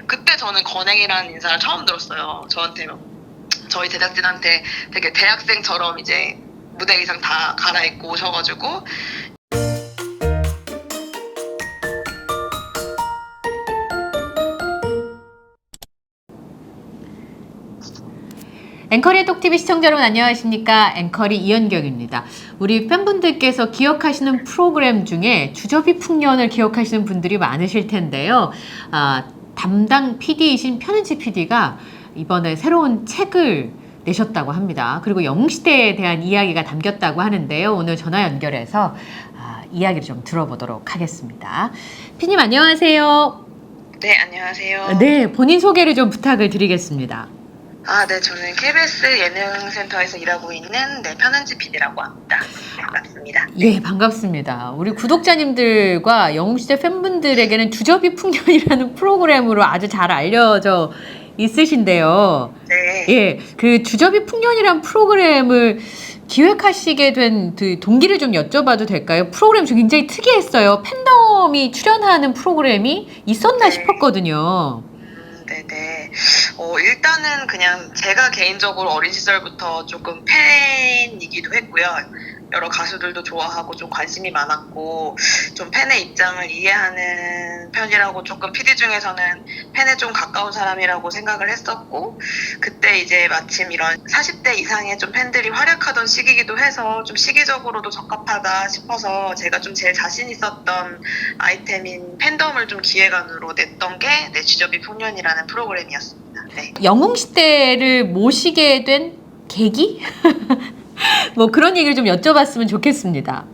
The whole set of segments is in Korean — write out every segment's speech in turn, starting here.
그때 저는 건행이라는 인사를 처음 들었어요. 저한테 저희 제작진한테 되게 대학생처럼 이제 무대 의상 다 갈아입고 오셔가지고 앵커리의 톡TV 시청자 여러분 안녕하십니까. 앵커리 이연경입니다. 우리 팬분들께서 기억하시는 프로그램 중에 주저비 풍년을 기억하시는 분들이 많으실 텐데요. 담당 PD이신 편은지 PD가 이번에 새로운 책을 내셨다고 합니다. 그리고 영웅시대에 대한 이야기가 담겼다고 하는데요. 오늘 전화 연결해서 이야기를 좀 들어보도록 하겠습니다. PD님 안녕하세요. 네, 안녕하세요. 네, 본인 소개를 좀 부탁을 드리겠습니다. 네, 저는 KBS 예능센터에서 일하고 있는 편은지 PD라고 합니다. 반갑습니다. 예, 반갑습니다. 우리 구독자님들과 영웅시대 팬분들에게는 주저비 풍년이라는 프로그램으로 아주 잘 알려져 있으신데요. 네. 예, 그 주저비 풍년이란 프로그램을 기획하시게 된 그 동기를 좀 여쭤봐도 될까요? 프로그램 좀 굉장히 특이했어요. 팬덤이 출연하는 프로그램이 있었나 네. 싶었거든요. 네네. 일단은 그냥 제가 개인적으로 어린 시절부터 조금 팬이기도 했고요. 여러 가수들도 좋아하고 좀 관심이 많았고 좀 팬의 입장을 이해하는 편이라고 조금 PD 중에서는 팬에 좀 가까운 사람이라고 생각을 했었고 그때 이제 마침 이런 40대 이상의 좀 팬들이 활약하던 시기이기도 해서 좀 시기적으로도 적합하다 싶어서 제가 좀 제일 자신 있었던 아이템인 팬덤을 좀 기획안으로 냈던 게 주저비 풍년이라는 프로그램이었습니다. 네. 영웅시대를 모시게 된 계기? 뭐 그런 얘기를 좀 여쭤봤으면 좋겠습니다.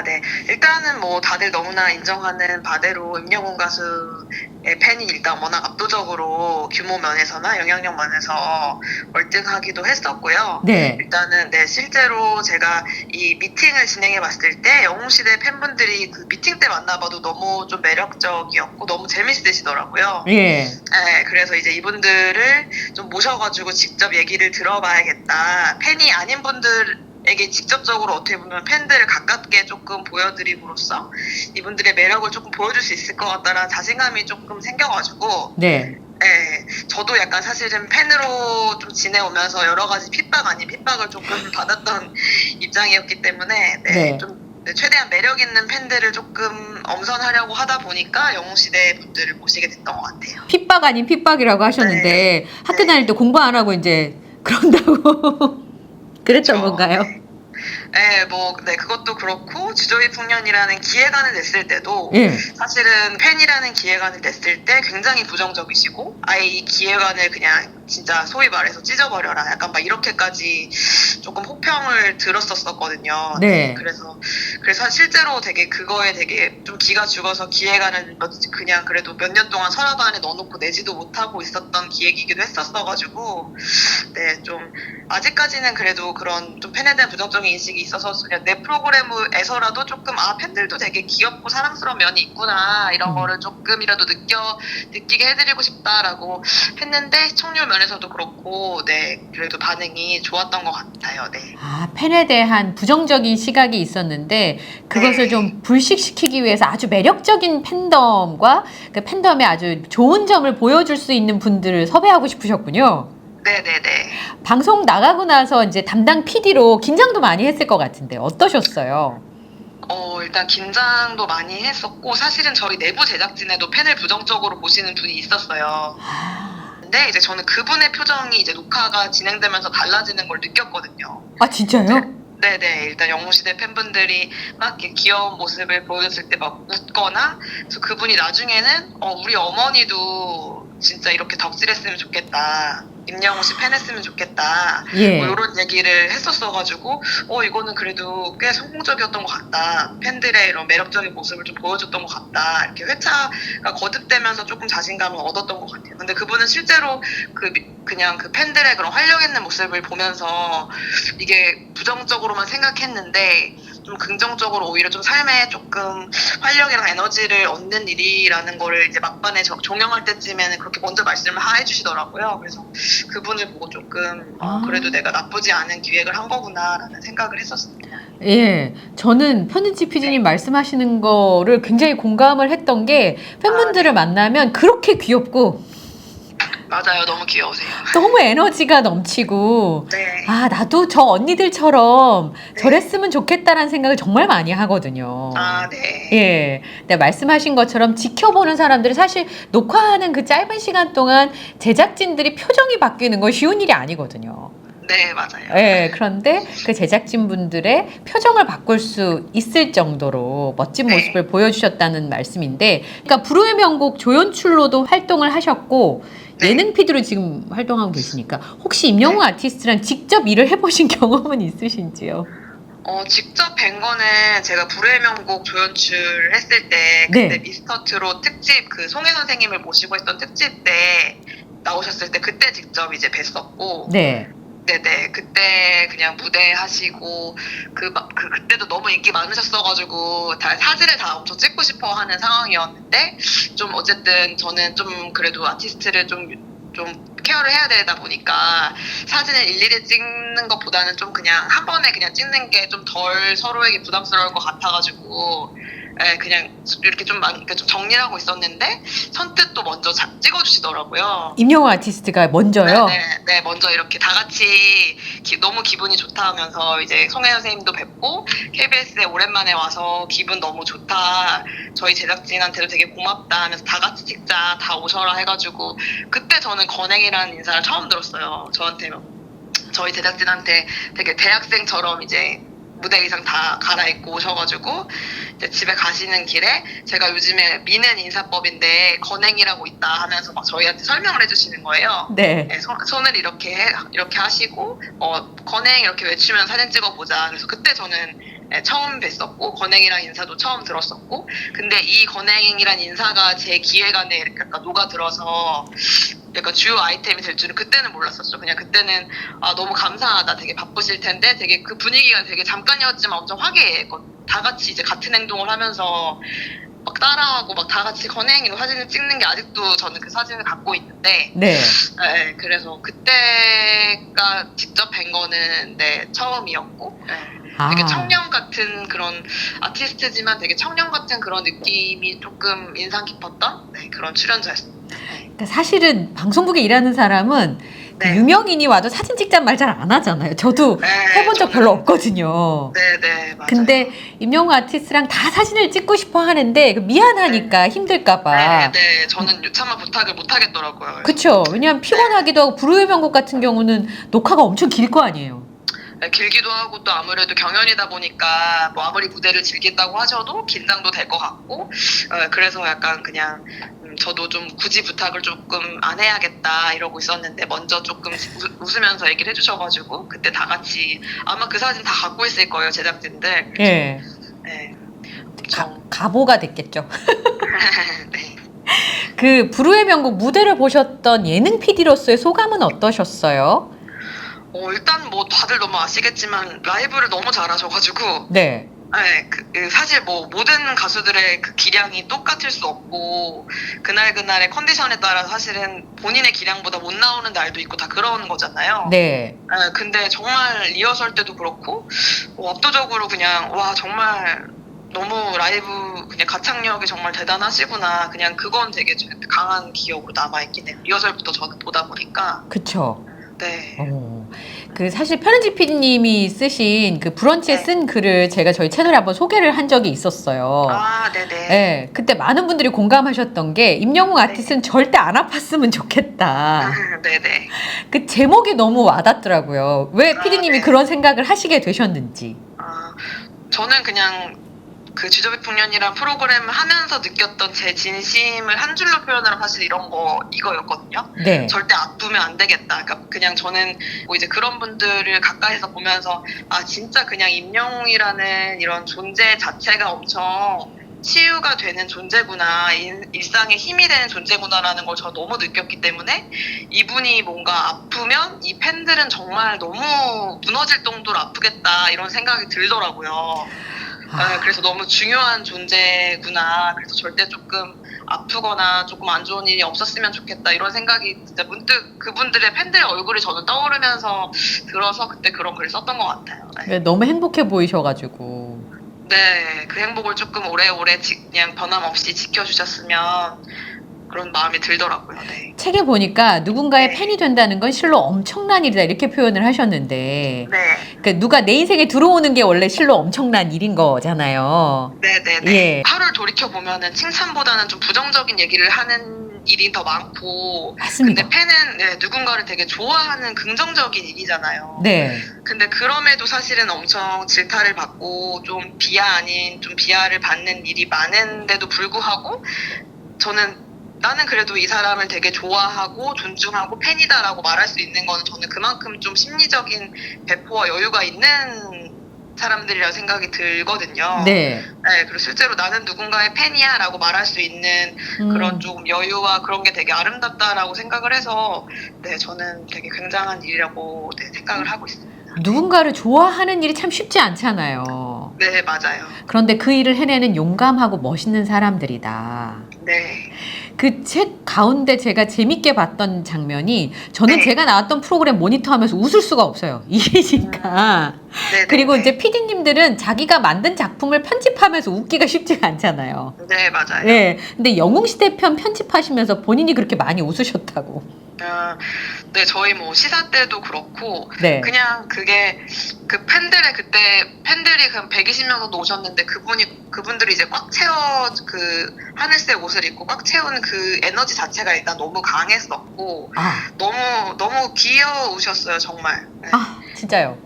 네. 일단은 뭐 다들 너무나 인정하는 바대로 임영웅 가수의 팬이 일단 워낙 압도적으로 규모 면에서나 영향력 면에서 월등하기도 했었고요. 네. 일단은 실제로 제가 이 미팅을 진행해 봤을 때 영웅시대 팬분들이 그 미팅 때 만나봐도 너무 좀 매력적이었고 너무 재밌으시더라고요. 예. 네, 그래서 이제 이분들을 좀 모셔가지고 직접 얘기를 들어봐야겠다. 팬이 아닌 분들에게 직접적으로 어떻게 보면 팬들을 가깝게 조금 보여드림으로써 이분들의 매력을 조금 보여줄 수 있을 것 같다라는 자신감이 조금 생겨가지고 네. 네, 저도 약간 사실은 팬으로 좀 지내오면서 여러 가지 핍박 아닌 핍박을 조금 받았던 입장이었기 때문에 네. 좀 최대한 매력 있는 팬들을 조금 엄선하려고 하다 보니까 영웅시대 분들을 모시게 됐던 것 같아요. 핍박 아닌 핍박이라고 하셨는데 학교 다닐 때 공부 안 하고 이제 그런다고 그랬던 건가요? 그것도 그렇고 주저비 풍년이라는 기획안을 냈을 때도 예. 사실은 팬이라는 기획안을 냈을 때 굉장히 부정적이시고 아예 이 기획안을 그냥 진짜 소위 말해서 찢어버려라 약간 막 이렇게까지 조금 혹평을 들었었거든요. 네. 그래서 실제로 되게 그거에 되게 좀 기가 죽어서 기획안을 그냥 그래도 몇 년 동안 서랍 안에 넣어놓고 내지도 못하고 있었던 기획이기도 했었어가지고 좀 아직까지는 그래도 그런 좀 팬에 대한 부정적인 인식이 있어서 그냥 내 프로그램에서라도 조금 그래도 되게 귀엽고 사랑스러운 면이 있구나 이런 거를 조금이라도 느끼게 해드리고 싶다라고 했는데 시청률 면에서도 그렇고 그래도 반응이 좋았던 것 같아요. 네. 팬에 대한 부정적인 시각이 있었는데 그것을 좀 불식시키기 위해서 아주 매력적인 팬덤과 그 팬덤의 아주 좋은 점을 보여줄 수 있는 분들을 섭외하고 싶으셨군요. 네네네. 방송 나가고 나서 이제 담당 PD로 긴장도 많이 했을 것 같은데 어떠셨어요? 일단 긴장도 많이 했었고 사실은 저희 내부 제작진에도 팬을 부정적으로 보시는 분이 있었어요. 근데 이제 저는 그분의 표정이 이제 녹화가 진행되면서 달라지는 걸 느꼈거든요. 진짜요? 네네. 일단 영웅시대 팬분들이 막 이렇게 귀여운 모습을 보여줬을 때 막 웃거나 그래서 그분이 나중에는 우리 어머니도 진짜 이렇게 덕질했으면 좋겠다. 임영웅 씨 팬했으면 좋겠다. 예. 뭐 이런 얘기를 했었어가지고 이거는 그래도 꽤 성공적이었던 것 같다. 팬들의 이런 매력적인 모습을 좀 보여줬던 것 같다. 이렇게 회차가 거듭되면서 조금 자신감을 얻었던 것 같아요. 근데 그분은 실제로 그냥 그 팬들의 그런 활력 있는 모습을 보면서 이게 부정적으로만 생각했는데 좀 긍정적으로 오히려 좀 삶에 조금 활력이랑 에너지를 얻는 일이라는 거를 이제 막판에 종영할 때쯤에는 그렇게 먼저 말씀을 해주시더라고요. 그래서 그분을 보고 조금 그래도 내가 나쁘지 않은 기획을 한 거구나라는 생각을 했었습니다. 예, 저는 편은지 PD님 말씀하시는 거를 굉장히 공감을 했던 게 팬분들을 만나면 그렇게 귀엽고 맞아요. 너무 귀여우세요. 너무 에너지가 넘치고 네. 아, 나도 저 언니들처럼 네. 저랬으면 좋겠다라는 생각을 정말 많이 하거든요. 아, 네. 예. 네, 말씀하신 것처럼 지켜보는 사람들이 사실 녹화하는 그 짧은 시간 동안 제작진들이 표정이 바뀌는 건 쉬운 일이 아니거든요. 네, 맞아요. 예, 그런데 그 제작진분들의 표정을 바꿀 수 있을 정도로 멋진 네. 모습을 보여주셨다는 말씀인데, 그러니까 불후의 명곡 조연출로도 활동을 하셨고, 네. 예능 PD로 지금 활동하고 계시니까, 혹시 임영웅 아티스트랑 직접 일을 해보신 경험은 있으신지요? 직접 뵌 거는 제가 불후의 명곡 조연출 했을 때, 그때 네. 미스터 트롯 특집, 그 송혜 선생님을 모시고 했던 특집 때 나오셨을 때 그때 직접 이제 뵀었고, 네. 네네. 그때 그냥 무대 하시고, 그때도 너무 인기 많으셨어가지고, 다 사진을 다 엄청 찍고 싶어 하는 상황이었는데, 좀 어쨌든 저는 좀 그래도 아티스트를 좀 케어를 해야 되다 보니까, 사진을 일일이 찍는 것보다는 좀 그냥 한 번에 그냥 찍는 게 좀 덜 서로에게 부담스러울 것 같아가지고, 예, 그냥 이렇게 좀 정리를 하고 있었는데, 선뜻 또 먼저 찍어주시더라고요. 임영웅 아티스트가 먼저요? 네, 먼저 이렇게 다 같이 너무 기분이 좋다 하면서 이제 송혜 선생님도 뵙고 KBS에 오랜만에 와서 기분 너무 좋다. 저희 제작진한테도 되게 고맙다 하면서 다 같이 찍자. 다 오셔라 해가지고 그때 저는 건행이라는 인사를 처음 들었어요. 저희 제작진한테 되게 대학생처럼 이제 무대 의상 다 갈아입고 오셔가지고 이제 집에 가시는 길에 제가 요즘에 미는 인사법인데 건행이라고 있다 하면서 막 저희한테 설명을 해주시는 거예요. 네. 네, 손을 이렇게 하시고 건행 이렇게 외치면 사진 찍어보자. 그래서 그때 저는 처음 뵀었고 건행이랑 인사도 처음 들었었고 근데 이 건행이란 인사가 제 기획안에 이렇게 약간 녹아들어서 약간 주요 아이템이 될 줄은 그때는 몰랐었죠. 그냥 그때는 너무 감사하다. 되게 바쁘실 텐데 되게 그 분위기가 되게 잠깐이었지만 엄청 화기애애했거든요. 다 같이 이제 같은 행동을 하면서 막 따라하고 막 다 같이 건행이로 사진을 찍는 게 아직도 저는 그 사진을 갖고 있는데 네. 네, 그래서 그때가 직접 뵌 거는 네, 처음이었고 되게 청년 같은 그런 아티스트지만 되게 청년 같은 그런 느낌이 조금 인상 깊었던 그런 출연자였습니다. 그러니까 사실은 방송국에 일하는 사람은 그 네. 유명인이 와도 사진 찍자는 말 잘 안 하잖아요. 저도 해본 적 별로 없거든요. 네, 맞아요. 근데 임영웅 아티스트랑 다 사진을 찍고 싶어 하는데 미안하니까 힘들까봐. 네, 저는 차마 부탁을 못 하겠더라고요. 그쵸. 왜냐하면 피곤하기도 하고 불후의 명곡 같은 경우는 녹화가 엄청 길 거 아니에요. 길기도 하고 또 아무래도 경연이다 보니까 뭐 아무리 무대를 즐긴다고 하셔도 긴장도 될 것 같고 그래서 약간 그냥 저도 좀 굳이 부탁을 조금 안 해야겠다 이러고 있었는데 먼저 조금 웃으면서 얘기를 해주셔가지고 그때 다 같이 아마 그 사진 다 갖고 있을 거예요 제작진들. 예. 네. 가보가 됐겠죠. 네. 그 불후의 명곡 무대를 보셨던 예능 PD로서의 소감은 어떠셨어요? 일단 뭐 다들 너무 아시겠지만 라이브를 너무 잘하셔가지고 네. 사실 뭐 모든 가수들의 그 기량이 똑같을 수 없고 그날의 컨디션에 따라 사실은 본인의 기량보다 못 나오는 날도 있고 다 그런 거잖아요. 네. 근데 정말 리허설 때도 그렇고 압도적으로 그냥 와 정말 너무 라이브 그냥 가창력이 정말 대단하시구나. 그냥 그건 되게 강한 기억으로 남아있긴 해요. 리허설부터 저는 보다 보니까. 그쵸. 네. 그 사실 편은지 PD님이 쓰신 그 브런치에 네. 쓴 글을 제가 저희 채널에 한번 소개를 한 적이 있었어요. 네네. 네, 그때 많은 분들이 공감하셨던 게 임영웅 아티스트는 절대 안 아팠으면 좋겠다. 네네. 그 제목이 너무 와닿더라고요. 왜 PD님이 네. 그런 생각을 하시게 되셨는지. 저는 그냥 그 주저비 풍년이란 프로그램을 하면서 느꼈던 제 진심을 한 줄로 표현하면 사실 이거였거든요. 네. 절대 아프면 안 되겠다. 그러니까 그냥 저는 뭐 이제 그런 분들을 가까이서 보면서 진짜 그냥 임영웅이라는 이런 존재 자체가 엄청 치유가 되는 존재구나, 일상에 힘이 되는 존재구나라는 걸 저 너무 느꼈기 때문에 이분이 뭔가 아프면 이 팬들은 정말 너무 무너질 정도로 아프겠다 이런 생각이 들더라고요. 그래서 너무 중요한 존재구나. 그래서 절대 조금 아프거나 조금 안 좋은 일이 없었으면 좋겠다 이런 생각이 진짜 문득 그분들의 팬들의 얼굴이 저는 떠오르면서 들어서 그때 그런 글을 썼던 것 같아요. 네. 너무 행복해 보이셔가지고. 네, 그 행복을 조금 오래오래 그냥 변함없이 지켜주셨으면 그런 마음이 들더라고요. 네. 책에 보니까 누군가의 네. 팬이 된다는 건 실로 엄청난 일이다 이렇게 표현을 하셨는데 네. 그러니까 누가 내 인생에 들어오는 게 원래 실로 엄청난 일인 거잖아요. 네네네. 예. 하루를 돌이켜보면은 칭찬보다는 좀 부정적인 얘기를 하는 일이 더 많고, 맞습니다. 근데 팬은 네, 누군가를 되게 좋아하는 긍정적인 일이잖아요. 네. 근데 그럼에도 사실은 엄청 질타를 받고 좀 비하 아닌 좀 비하를 받는 일이 많은데도 불구하고 나는 그래도 이 사람을 되게 좋아하고 존중하고 팬이다라고 말할 수 있는 거는 저는 그만큼 좀 심리적인 배포와 여유가 있는 사람들이라 생각이 들거든요. 네. 네, 그리고 실제로 나는 누군가의 팬이야라고 말할 수 있는 그런 좀 여유와 그런 게 되게 아름답다라고 생각을 해서 네, 저는 되게 굉장한 일이라고 네, 생각을 하고 있습니다. 누군가를 좋아하는 일이 참 쉽지 않잖아요. 네, 맞아요. 그런데 그 일을 해내는 용감하고 멋있는 사람들이다. 네. 그 책 가운데 제가 재밌게 봤던 장면이 저는 네. 제가 나왔던 프로그램 모니터하면서 웃을 수가 없어요. 이게니까. 네, 그리고 네, 이제 PD님들은 자기가 만든 작품을 편집하면서 웃기가 쉽지가 않잖아요. 네, 맞아요. 예. 근데 영웅시대 편 편집하시면서 본인이 그렇게 많이 웃으셨다고. 네, 저희 뭐 시사 때도 그렇고 네. 그냥 그게 그 팬들의 그때 팬들이 그 120명 정도 오셨는데 그분들이 이제 꽉 채워 그 하늘색 옷을 입고 꽉 채운 그 에너지 자체가 일단 너무 강했었고 아, 너무 귀여우셨어요 정말. 네. 진짜요.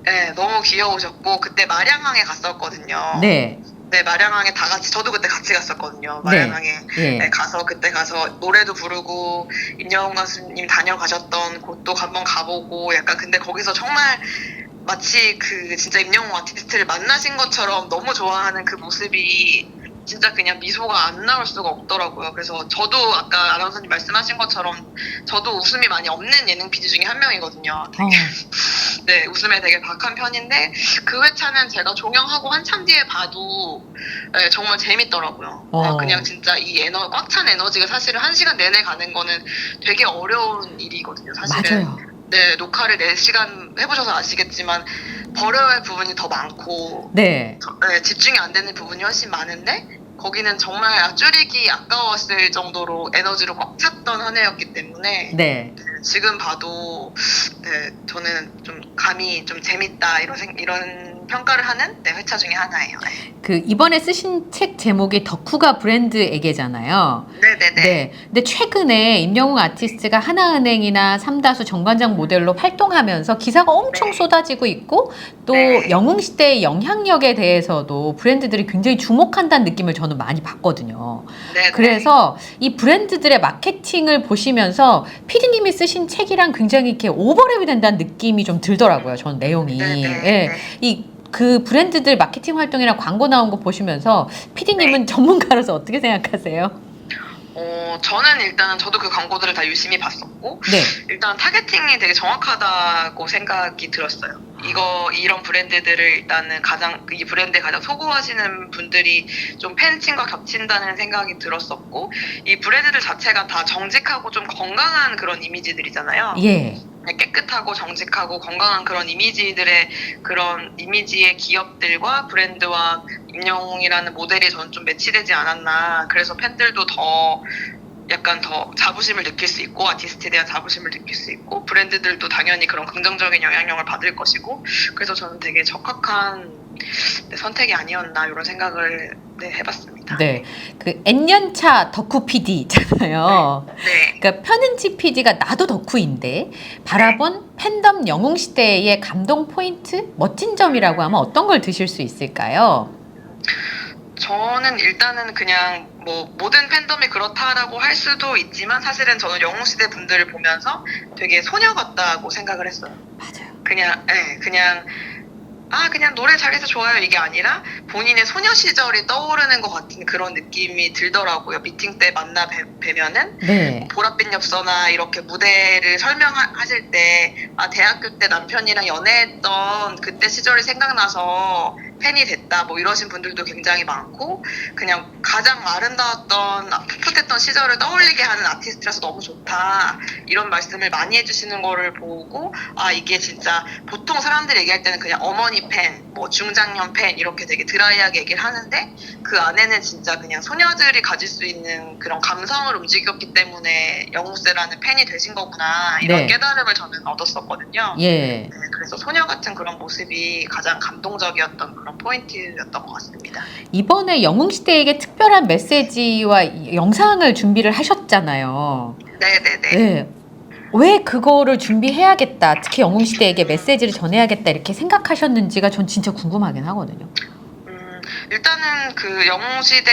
네, 너무 귀여우셨고 그때 마량항에 갔었거든요. 네. 네, 마량항에 다 같이 저도 그때 같이 갔었거든요. 네. 마량항에 예. 네, 그때 가서 노래도 부르고 임영웅 가수님 다녀가셨던 곳도 한번 가보고 약간 근데 거기서 정말 마치 그 진짜 임영웅 아티스트를 만나신 것처럼 너무 좋아하는 그 모습이 진짜 그냥 미소가 안 나올 수가 없더라고요. 그래서 저도 아까 아나운서님 말씀하신 것처럼 저도 웃음이 많이 없는 예능 PD 중에 한 명이거든요. 네, 웃음에 되게 박한 편인데 그 회차는 제가 종영하고 한참 뒤에 봐도 네, 정말 재밌더라고요. 그냥 진짜 이 꽉 찬 에너지가 사실은 1시간 내내 가는 거는 되게 어려운 일이거든요. 사실은. 맞아요. 네, 녹화를 4시간 해보셔서 아시겠지만 버려야 할 부분이 더 많고 네. 네, 집중이 안 되는 부분이 훨씬 많은데 거기는 정말 줄이기 아까웠을 정도로 에너지로 꽉 찼던 한 해였기 때문에 네. 지금 봐도 네, 저는 좀 감히 좀 재밌다 이런 평가를 하는 네, 회차 중에 하나예요. 네. 그 이번에 쓰신 책 제목이 덕후가 브랜드에게잖아요. 네네네. 네. 근데 최근에 임영웅 아티스트가 하나은행이나 삼다수 정관장 모델로 활동하면서 기사가 엄청 네. 쏟아지고 있고 또 네. 영웅시대의 영향력에 대해서도 브랜드들이 굉장히 주목한다는 느낌을 저는 많이 받거든요. 네네. 그래서 이 브랜드들의 마케팅을 보시면서 PD님이 쓰신 책이랑 굉장히 이렇게 오버랩이 된다는 느낌이 좀 들더라고요. 저는 내용이. 네네. 예. 그 브랜드들 마케팅 활동이나 광고 나온 거 보시면서 PD님은 전문가로서 어떻게 생각하세요? 저는 일단 저도 그 광고들을 다 유심히 봤었고 네. 일단 타겟팅이 되게 정확하다고 생각이 들었어요. 이런 브랜드들을 일단은 이 브랜드에 가장 소구하시는 분들이 좀 팬층과 겹친다는 생각이 들었었고 이 브랜드들 자체가 다 정직하고 좀 건강한 그런 이미지들이잖아요. 예. 깨끗하고 정직하고 건강한 그런 그런 이미지의 기업들과 브랜드와 임영웅이라는 모델이 저는 좀 매치되지 않았나. 그래서 팬들도 약간 더 자부심을 느낄 수 있고 아티스트에 대한 자부심을 느낄 수 있고 브랜드들도 당연히 그런 긍정적인 영향력을 받을 것이고 그래서 저는 되게 적합한 선택이 아니었나 이런 생각을 해봤습니다. 네. 그 N년차 덕후 PD 있잖아요. 네. 그러니까 편은지 PD가 나도 덕후인데 바라본 팬덤 영웅시대의 감동 포인트, 멋진 점이라고 하면 어떤 걸 드실 수 있을까요? 저는 일단은 그냥 뭐 모든 팬덤이 그렇다라고 할 수도 있지만 사실은 저는 영웅시대 분들을 보면서 되게 소녀 같다고 생각을 했어요. 맞아요. 그냥 노래 잘해서 좋아요 이게 아니라 본인의 소녀 시절이 떠오르는 것 같은 그런 느낌이 들더라고요. 미팅 때 만나 뵈면은 네. 보랏빛 엽서나 이렇게 무대를 설명하실 때 대학교 때 남편이랑 연애했던 그때 시절이 생각나서 팬이 됐다 뭐 이러신 분들도 굉장히 많고 그냥 가장 아름다웠던 풋풋했던 시절을 떠올리게 하는 아티스트라서 너무 좋다 이런 말씀을 많이 해주시는 거를 보고 아 이게 진짜 보통 사람들이 얘기할 때는 그냥 어머니 팬, 뭐 중장년 팬 이렇게 되게 드라이하게 얘기를 하는데 그 안에는 진짜 그냥 소녀들이 가질 수 있는 그런 감성을 움직였기 때문에 영웅세라는 팬이 되신 거구나 이런 네. 깨달음을 저는 얻었었거든요. 예. 네, 그래서 소녀 같은 그런 모습이 가장 감동적이었던 그런 포인트였던 것 같습니다. 이번에 영웅시대에게 특별한 메시지와 영상을 준비를 하셨잖아요. 네네네. 네. 왜 그거를 준비해야겠다, 특히 영웅시대에게 메시지를 전해야겠다 이렇게 생각하셨는지가 전 진짜 궁금하긴 하거든요. 일단은 그 영웅시대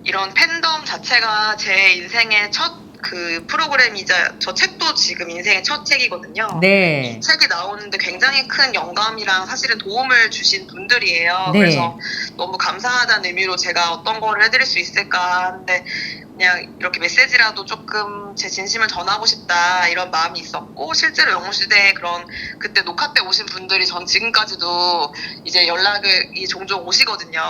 이런 팬덤 자체가 제 인생의 첫 그 프로그램이자 저 책도 지금 인생의 첫 책이거든요. 네. 책이 나오는데 굉장히 큰 영감이랑 사실은 도움을 주신 분들이에요. 네. 그래서 너무 감사하다는 의미로 제가 어떤 거를 해드릴 수 있을까 하는데 그냥 이렇게 메시지라도 조금 제 진심을 전하고 싶다 이런 마음이 있었고 실제로 영웅시대에 그런 그때 녹화 때 오신 분들이 전 지금까지도 이제 연락이 종종 오시거든요.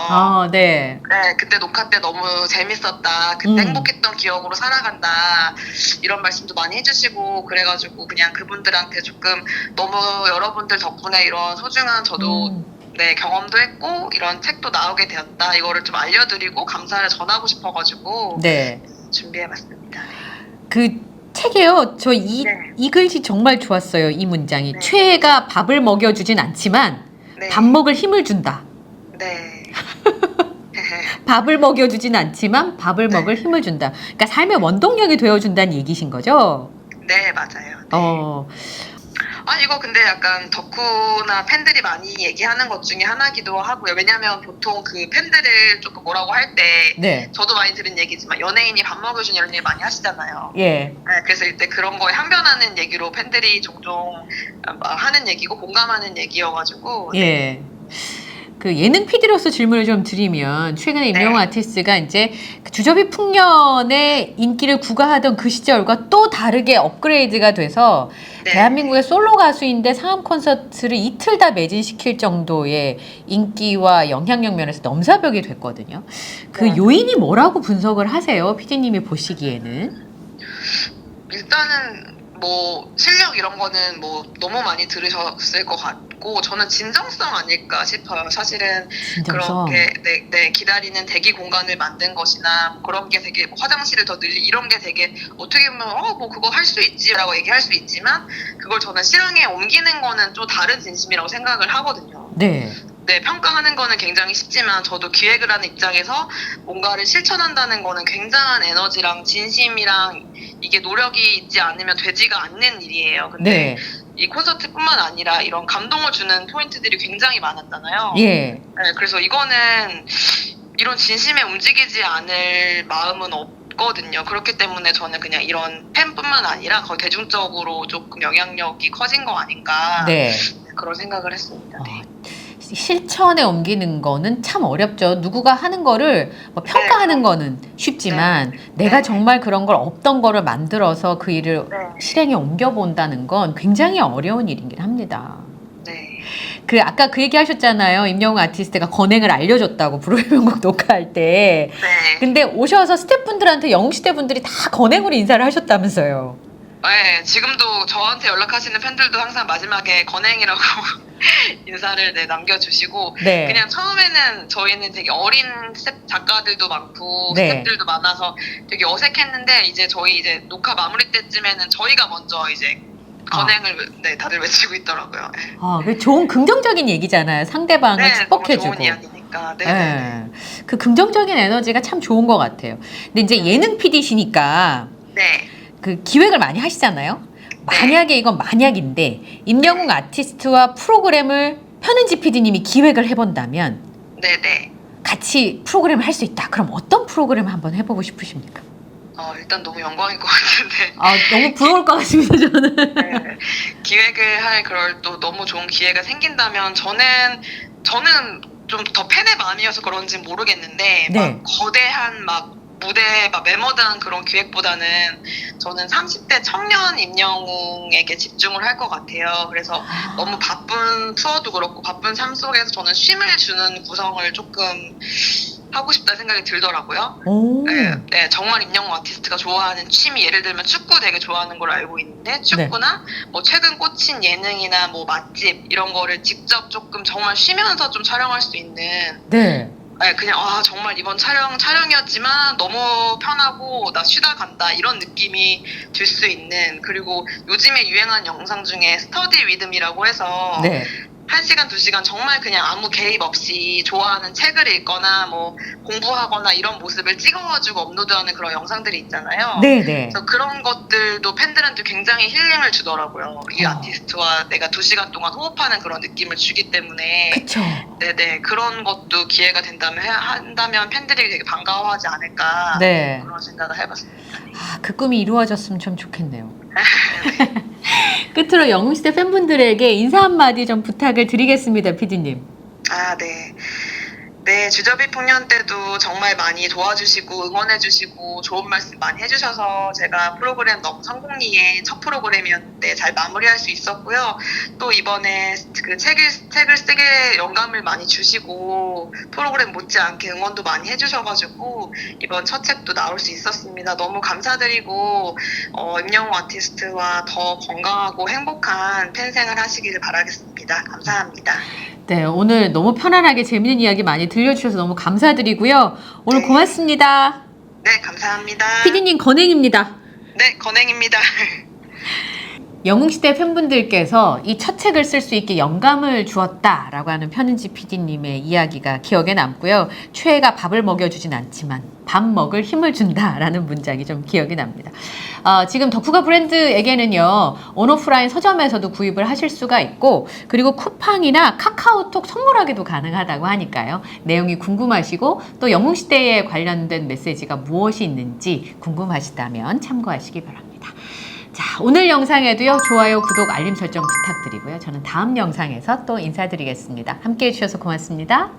네. 네, 그때 녹화 때 너무 재밌었다. 그때 행복했던 기억으로 살아간다. 이런 말씀도 많이 해주시고 그래가지고 그냥 그분들한테 조금 너무 여러분들 덕분에 이런 소중한 저도 네, 경험도 했고 이런 책도 나오게 되었다. 이거를 좀 알려드리고 감사를 전하고 싶어가지고 네. 준비해봤습니다. 그 책에요. 저 이 네. 글씨 정말 좋았어요. 이 문장이. 네. 최애가 밥을 먹여주진 않지만 네. 밥 먹을 힘을 준다. 네. 밥을 먹여주진 않지만 밥을 네. 먹을 힘을 준다. 그러니까 삶의 원동력이 되어준다는 얘기신 거죠? 네, 맞아요. 네. 이거 근데 약간 덕후나 팬들이 많이 얘기하는 것 중에 하나기도 하고요. 왜냐면 보통 그 팬들을 조금 뭐라고 할 때 네. 저도 많이 들은 얘기지만 연예인이 밥 먹여준 이런 얘기 많이 하시잖아요. 예. 네, 그래서 이때 그런 거에 항변하는 얘기로 팬들이 종종 하는 얘기고 공감하는 얘기여가지고 예. 그 예능 PD로서 질문을 좀 드리면 최근에 임영웅 네. 아티스트가 이제 그 주접이 풍년의 인기를 구가하던 그 시절과 또 다르게 업그레이드가 돼서 네. 대한민국의 솔로 가수인데 상암 콘서트를 이틀 다 매진시킬 정도의 인기와 영향력 면에서 넘사벽이 됐거든요. 그 네. 요인이 뭐라고 분석을 하세요? PD님이 보시기에는? 일단은 뭐 실력 이런 거는 뭐 너무 많이 들으셨을 것 같고 저는 진정성 아닐까 싶어요. 사실은 진정성. 그렇게 네, 기다리는 대기 공간을 만든 것이나 그런 게 되게 뭐 화장실을 더 늘리 이런 게 되게 어떻게 보면 뭐 그거 할 수 있지라고 얘기할 수 있지만 그걸 저는 실행에 옮기는 거는 또 다른 진심이라고 생각을 하거든요. 네. 네, 평가하는 거는 굉장히 쉽지만 저도 기획을 하는 입장에서 뭔가를 실천한다는 거는 굉장한 에너지랑 진심이랑 이게 노력이 있지 않으면 되지가 않는 일이에요. 근데 네. 이 콘서트뿐만 아니라 이런 감동을 주는 포인트들이 굉장히 많았잖아요. 예. 네, 그래서 이거는 이런 진심에 움직이지 않을 마음은 없거든요. 그렇기 때문에 저는 그냥 이런 팬뿐만 아니라 거의 대중적으로 조금 영향력이 커진 거 아닌가 네. 그런 생각을 했습니다. 네. 실천에 옮기는 거는 참 어렵죠. 누구가 하는 거를 뭐 평가하는 거는 쉽지만 내가 정말 그런 걸 없던 거를 만들어서 그 일을 실행에 옮겨본다는 건 굉장히 어려운 일이긴 합니다. 네. 그 아까 그 얘기 하셨잖아요. 임영웅 아티스트가 건행을 알려줬다고 불후의 명곡 녹화할 때. 네. 근데 오셔서 스태프분들한테 영웅시대 분들이 다 건행으로 인사를 하셨다면서요. 네, 지금도 저한테 연락하시는 팬들도 항상 마지막에 건행이라고 인사를 남겨주시고 네. 그냥 처음에는 저희는 되게 어린 스텝 작가들도 많고 네. 스텝들도 많아서 되게 어색했는데 이제 저희 이제 녹화 마무리 때쯤에는 저희가 먼저 이제 건행을 네, 다들 외치고 있더라고요. 네. 그 좋은 긍정적인 얘기잖아요. 상대방을 네, 축복해주고. 너무 좋은 이야기니까. 네. 네. 그 긍정적인 에너지가 참 좋은 것 같아요. 근데 이제 예능 PD시니까 네. 그 기획을 많이 하시잖아요. 만약에 이건 만약인데 임영웅 아티스트와 프로그램을 편은지 PD님이 기획을 해본다면 네네. 같이 프로그램을 할 수 있다. 그럼 어떤 프로그램을 한번 해보고 싶으십니까? 일단 너무 영광일 것 같은데. 너무 부러울 것 같습니다. 저는. 네. 기획을 할 그럴 또 너무 좋은 기회가 생긴다면 저는 좀 더 팬의 마음이어서 그런지 모르겠는데 네. 막 거대한 막 무대에 막 매머드한 그런 기획보다는 저는 30대 청년 임영웅에게 집중을 할 것 같아요. 그래서 너무 바쁜 투어도 그렇고 바쁜 삶 속에서 저는 쉼을 주는 구성을 조금 하고 싶다는 생각이 들더라고요. 오. 네, 정말 임영웅 아티스트가 좋아하는 취미, 예를 들면 축구 되게 좋아하는 걸 알고 있는데 축구나 뭐 최근 꽂힌 예능이나 뭐 맛집 이런 거를 직접 조금 정말 쉬면서 좀 촬영할 수 있는 네. 그냥 정말 이번 촬영이었지만 너무 편하고 나 쉬다 간다 이런 느낌이 들 수 있는, 그리고 요즘에 유행하는 영상 중에 스터디 리듬이라고 해서 네. 1시간, 2시간 정말 그냥 아무 개입 없이 좋아하는 책을 읽거나 뭐 공부하거나 이런 모습을 찍어가지고 업로드하는 그런 영상들이 있잖아요. 네네. 그래서 그런 것들도 팬들한테 굉장히 힐링을 주더라고요. 이 아티스트와 내가 2시간 동안 호흡하는 그런 느낌을 주기 때문에. 그쵸. 네네. 그런 것도 기회가 한다면 팬들이 되게 반가워하지 않을까. 네. 그런 생각을 해봤습니다. 그 꿈이 이루어졌으면 참 좋겠네요. 끝으로 영웅시대 팬분들에게 인사 한마디 좀 부탁을 드리겠습니다, PD님. 네. 네, 주저비 풍년 때도 정말 많이 도와주시고 응원해주시고 좋은 말씀 많이 해주셔서 제가 프로그램 너무 성공리에 첫 프로그램이었는데 잘 마무리할 수 있었고요. 또 이번에 그 책을 쓰게 영감을 많이 주시고 프로그램 못지않게 응원도 많이 해주셔가지고 이번 첫 책도 나올 수 있었습니다. 너무 감사드리고 임영웅 아티스트와 더 건강하고 행복한 팬생활 하시기를 바라겠습니다. 감사합니다. 네, 오늘 너무 편안하게 재밌는 이야기 많이 들려주셔서 너무 감사드리고요. 오늘 네. 고맙습니다. 네, 감사합니다. PD님 건행입니다. 네, 건행입니다. 영웅시대 팬분들께서 이 첫 책을 쓸 수 있게 영감을 주었다라고 하는 편은지 PD님의 이야기가 기억에 남고요. 최애가 밥을 먹여주진 않지만 밥 먹을 힘을 준다라는 문장이 좀 기억이 납니다. 지금 덕후가 브랜드에게는요, 온오프라인 서점에서도 구입을 하실 수가 있고, 그리고 쿠팡이나 카카오톡 선물하기도 가능하다고 하니까요. 내용이 궁금하시고 또 영웅시대에 관련된 메시지가 무엇이 있는지 궁금하시다면 참고하시기 바랍니다. 자, 오늘 영상에도요, 좋아요, 구독, 알림 설정 부탁드리고요. 저는 다음 영상에서 또 인사드리겠습니다. 함께 해주셔서 고맙습니다.